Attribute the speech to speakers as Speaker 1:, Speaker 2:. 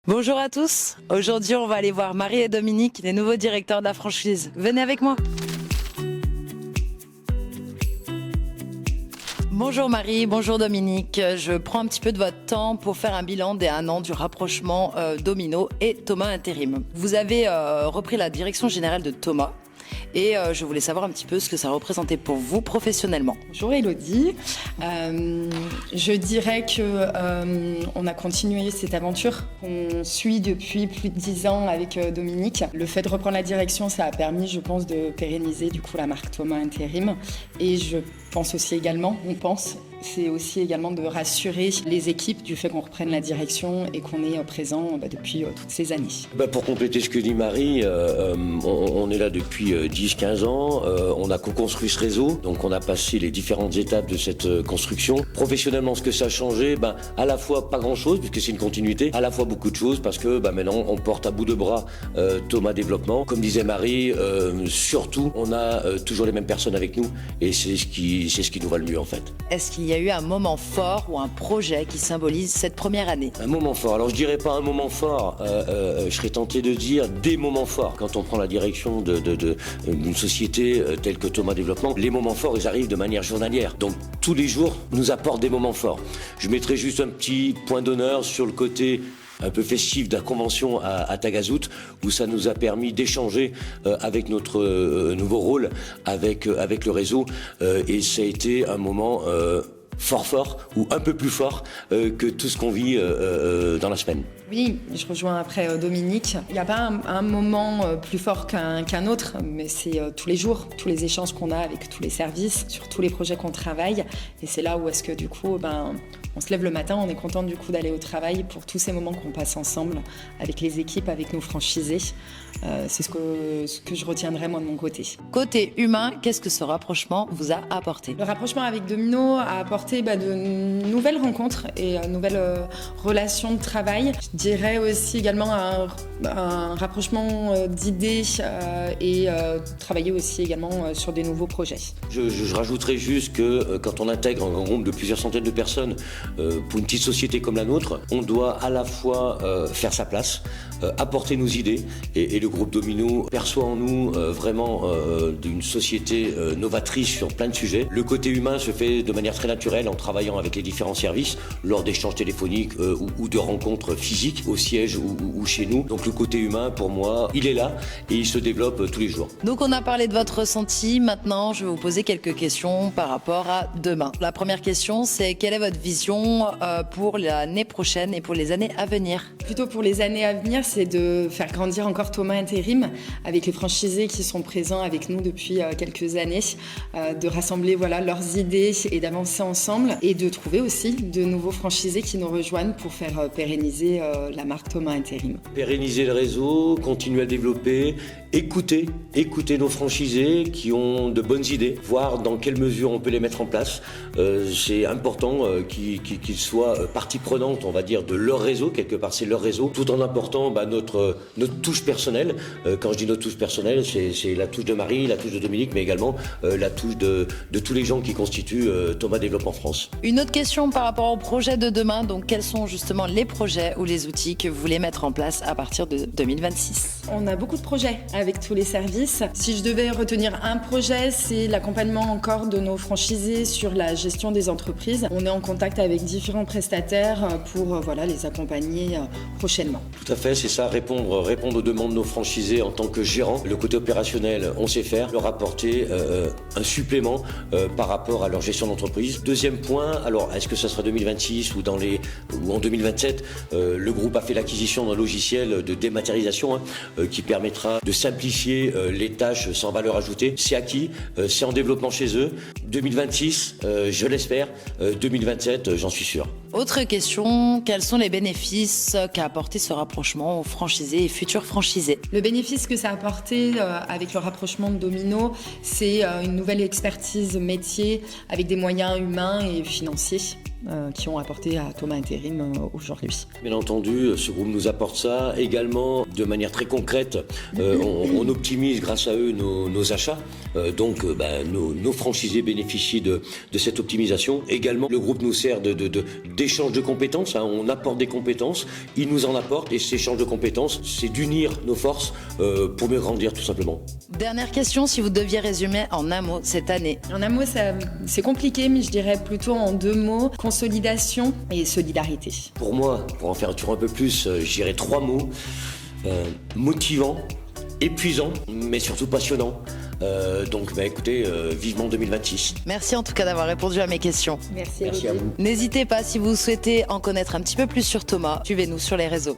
Speaker 1: Bonjour à tous, aujourd'hui on va aller voir Marie et Dominique, les nouveaux directeurs de la franchise. Venez avec moi. Bonjour Marie, bonjour Dominique. Je prends un petit peu de votre temps pour faire un bilan des 1 an du rapprochement Domino et Thomas Intérim. Vous avez repris la direction générale de Thomas. Et je voulais savoir un petit peu ce que ça représentait pour vous professionnellement.
Speaker 2: Bonjour Elodie. Je dirais que on a continué cette aventure qu'on suit depuis plus de 10 ans avec Dominique. Le fait de reprendre la direction, ça a permis, je pense, de pérenniser du coup la marque Thomas Intérim. Et je pense aussi également, c'est aussi également de rassurer les équipes du fait qu'on reprenne la direction et qu'on est présent depuis toutes ces années.
Speaker 3: Pour compléter ce que dit Marie, on est là depuis 10-15 ans, on a co-construit ce réseau, donc on a passé les différentes étapes de cette construction. Professionnellement, ce que ça a changé, à la fois pas grand-chose, puisque c'est une continuité, à la fois beaucoup de choses, parce que maintenant on porte à bout de bras Thomas Développement. Comme disait Marie, surtout, on a toujours les mêmes personnes avec nous, et c'est ce qui nous va le mieux en fait.
Speaker 1: Est-ce qu'il y a eu un moment fort ou un projet qui symbolise cette première année?
Speaker 3: Un moment fort. Alors je dirais pas un moment fort, je serais tenté de dire des moments forts. Quand on prend la direction d'une société telle que Thomas Développement, les moments forts, ils arrivent de manière journalière. Donc tous les jours nous apportent des moments forts. Je mettrai juste un petit point d'honneur sur le côté un peu festif de la convention à Tagazout, où ça nous a permis d'échanger avec notre nouveau rôle, avec le réseau, et ça a été un moment fort, ou un peu plus fort que tout ce qu'on vit dans la semaine.
Speaker 2: Oui, je rejoins après Dominique. Il n'y a pas un moment plus fort qu'un autre, mais c'est tous les jours, tous les échanges qu'on a avec tous les services, sur tous les projets qu'on travaille. Et c'est là où est-ce que du coup, on se lève le matin, on est content du coup d'aller au travail pour tous ces moments qu'on passe ensemble avec les équipes, avec nos franchisés. C'est ce que je retiendrai moi de mon côté.
Speaker 1: Côté humain, qu'est-ce que ce rapprochement vous a apporté?
Speaker 2: Le rapprochement avec Domino a apporté de nouvelles rencontres et nouvelles relations de travail. Je dirais aussi également un rapprochement d'idées et travailler aussi également sur des nouveaux projets.
Speaker 3: Je rajouterais juste que quand on intègre un grand groupe de plusieurs centaines de personnes pour une petite société comme la nôtre, on doit à la fois faire sa place, apporter nos idées, et le groupe Domino perçoit en nous vraiment d'une société novatrice sur plein de sujets. Le côté humain se fait de manière très naturelle en travaillant avec les différents services lors d'échanges téléphoniques ou de rencontres physiques au siège ou chez nous. Donc le côté humain, pour moi, il est là et il se développe tous les jours.
Speaker 1: Donc on a parlé de votre ressenti, maintenant je vais vous poser quelques questions par rapport à demain. La première question, c'est quelle est votre vision pour l'année prochaine et pour les années à venir?
Speaker 2: Plutôt pour les années à venir, c'est de faire grandir encore Thomas Intérim avec les franchisés qui sont présents avec nous depuis quelques années, de rassembler leurs idées et d'avancer ensemble et de trouver aussi de nouveaux franchisés qui nous rejoignent pour faire pérenniser la marque Thomas Intérim.
Speaker 3: Pérenniser le réseau, continuer à développer, écouter nos franchisés qui ont de bonnes idées, voir dans quelle mesure on peut les mettre en place. C'est important qu'ils soient partie prenante, on va dire, de leur réseau, quelque part c'est leur réseau, tout en apportant notre touche personnelle. Quand je dis notre touche personnelle, c'est la touche de Marie, la touche de Dominique, mais également la touche de tous les gens qui constituent Thomas Développement France.
Speaker 1: Une autre question par rapport au projet de demain, donc quels sont justement les projets ou les outils que vous voulez mettre en place à partir de 2026?
Speaker 2: On a beaucoup de projets avec tous les services. Si je devais retenir un projet, c'est l'accompagnement encore de nos franchisés sur la gestion des entreprises. On est en contact avec différents prestataires pour les accompagner prochainement.
Speaker 3: Tout à fait, c'est ça, répondre aux demandes de nos franchisés en tant que gérant. Le côté opérationnel, on sait faire, leur apporter un supplément par rapport à leur gestion d'entreprise. Deuxième point, alors est-ce que ça sera 2026 ou en 2027, le groupe a fait l'acquisition d'un logiciel de dématérialisation qui permettra de simplifier les tâches sans valeur ajoutée. C'est acquis, c'est en développement chez eux. 2026, je l'espère. 2027, j'en suis sûr.
Speaker 1: Autre question, quels sont les bénéfices qu'a apporté ce rapprochement aux franchisés et futurs franchisés?
Speaker 2: Le bénéfice que ça a apporté avec le rapprochement de Domino, c'est une nouvelle expertise métier avec des moyens humains et financiers. qui ont apporté à Thomas Intérim aujourd'hui.
Speaker 3: Bien entendu, ce groupe nous apporte ça. Également, de manière très concrète, on optimise grâce à eux nos achats. Donc, nos franchisés bénéficient de cette optimisation. Également, le groupe nous sert d'échange de compétences. On apporte des compétences, ils nous en apportent. Et cet échange de compétences, c'est d'unir nos forces pour mieux grandir, tout simplement.
Speaker 1: Dernière question, si vous deviez résumer en un mot cette année.
Speaker 2: En un mot, c'est compliqué, mais je dirais plutôt en 2 mots, consolidation et solidarité.
Speaker 3: Pour moi, pour en faire un tour un peu plus, je dirais 3 mots. Motivant, épuisant, mais surtout passionnant. Donc écoutez, vivement 2026.
Speaker 1: Merci en tout cas d'avoir répondu à mes questions.
Speaker 2: Merci
Speaker 3: à vous.
Speaker 1: N'hésitez pas, si vous souhaitez en connaître un petit peu plus sur Thomas, suivez-nous sur les réseaux.